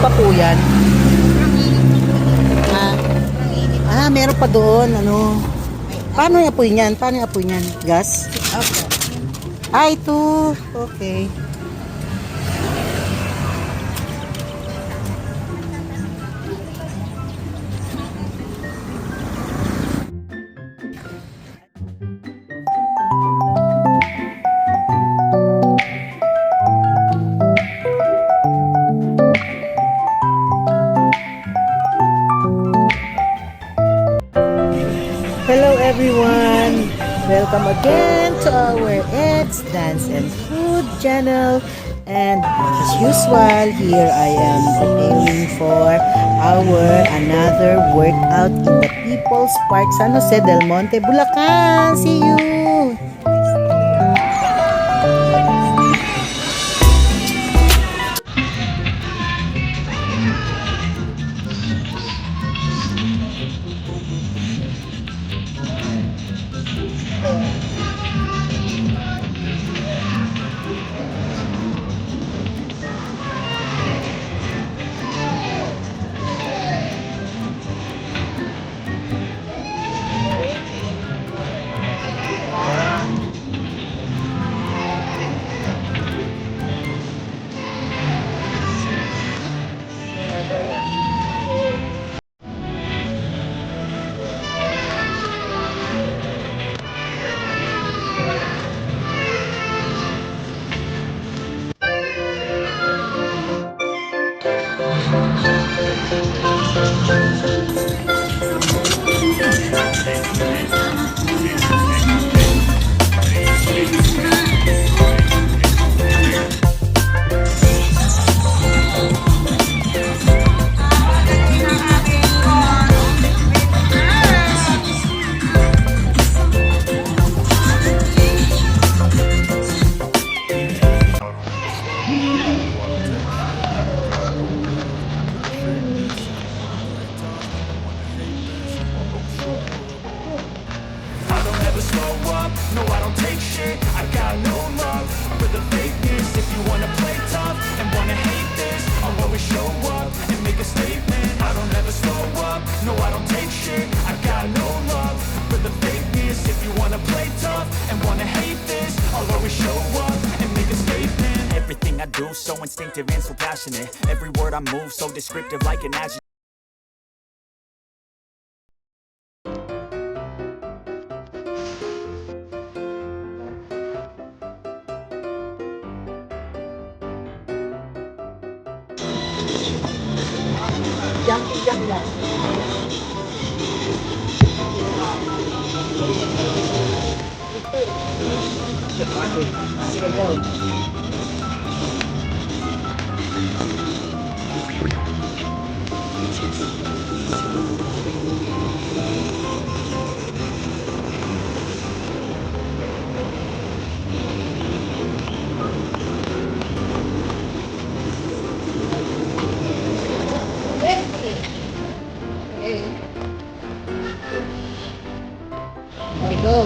pa po yan. Meron pa doon, ano. Paano yung apoy niyan? Paano yung apoy niyan? Gas? Opo. Ito. Okay. Hello everyone! Welcome again to our Ed's Dance and Food channel. And as usual, here I am preparing for our another workout in the People's Park San Jose del Monte, Bulacan. See you! No, I don't take shit. I got no love for the fakeness. If you wanna play tough and wanna hate this, I'll always show up and make a statement. I don't ever slow up. No, I don't take shit. I got no love for the fakeness. If you wanna play tough and wanna hate this, I'll always show up and make a statement. Everything I do so instinctive and so passionate. Every word I move so descriptive like an adjective. Jump lang. Sige, go. Okay, go.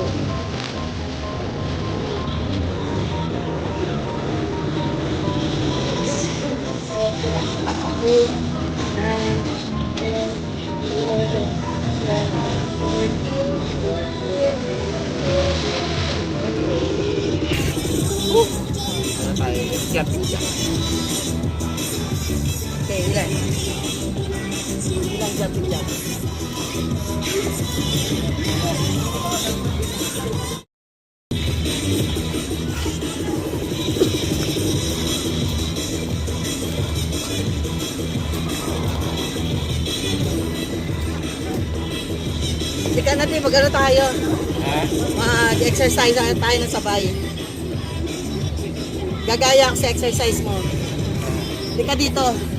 Okay, ilan? Ilang jumping jack? Teka natin, mag-ano tayo? Mag-exercise tayo ng sabay. Gagaya ka sa exercise mo. Teka dito.